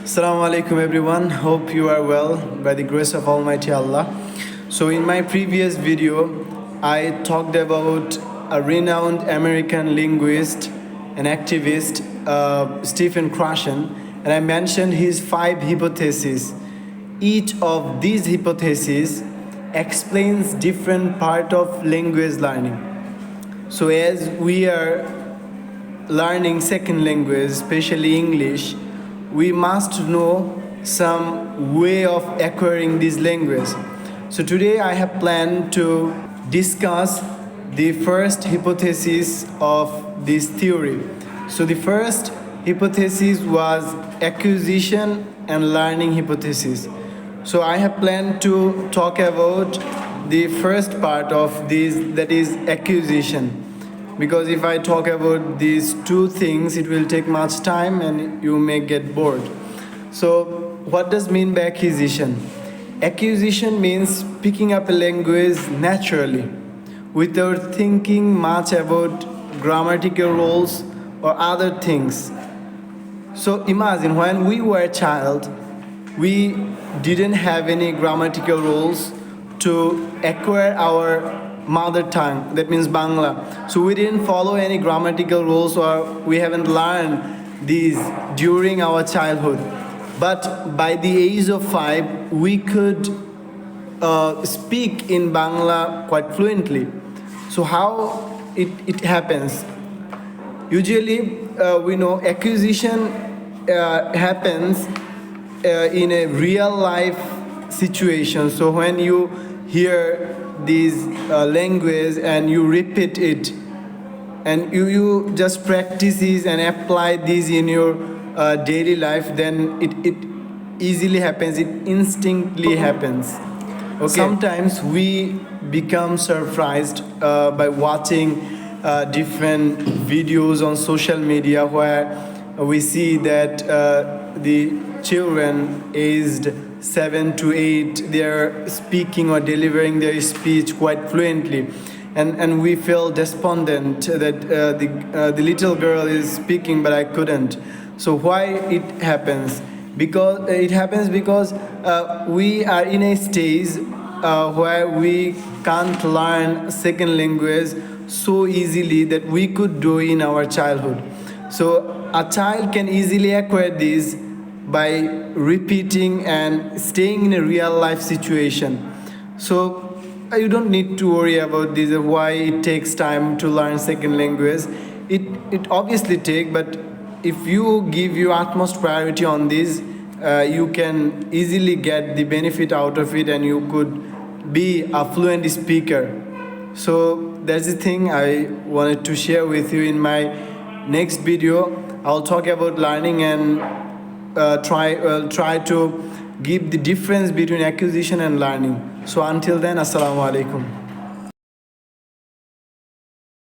Assalamu alaikum everyone. Hope you are well by the grace of Almighty Allah. So in my previous video, I talked about a renowned American linguist and activist, Stephen Krashen, and I mentioned his 5 hypotheses. Each of these hypotheses explains different part of language learning. So as we are learning second language, especially English, we must know some way of acquiring this language. So today I have planned to discuss the first hypothesis of this theory. So the first hypothesis was acquisition and learning hypothesis. So I have planned to talk about the first part of this, that is acquisition. Because if I talk about these two things, it will take much time and you may get bored. So what does mean by acquisition? Acquisition means picking up a language naturally without thinking much about grammatical rules or other things. So imagine when we were a child, we didn't have any grammatical rules to acquire our mother tongue, that means Bangla. So we didn't follow any grammatical rules, or we haven't learned these during our childhood. But by the age of 5, we could speak in Bangla quite fluently. So how it happens? Usually we know acquisition happens in a real life situation. So when you hear this language and you repeat it, and you just practice this and apply this in your daily life, then it easily happens, it instinctively happens. Okay. Sometimes we become surprised by watching different videos on social media where we see that the children aged 7 to 8, they are speaking or delivering their speech quite fluently, and we feel despondent that the little girl is speaking but I couldn't. So why it happens? Because it happens because we are in a stage where we can't learn second language so easily that we could do in our childhood. So a child can easily acquire this by repeating and staying in a real life situation. So you don't need to worry about this, why it takes time to learn second language. It obviously takes, but if you give your utmost priority on this, you can easily get the benefit out of it and you could be a fluent speaker. So that's the thing I wanted to share with you. In my next video, I'll talk about learning and try to give the difference between acquisition and learning. So until then, assalamu alaikum.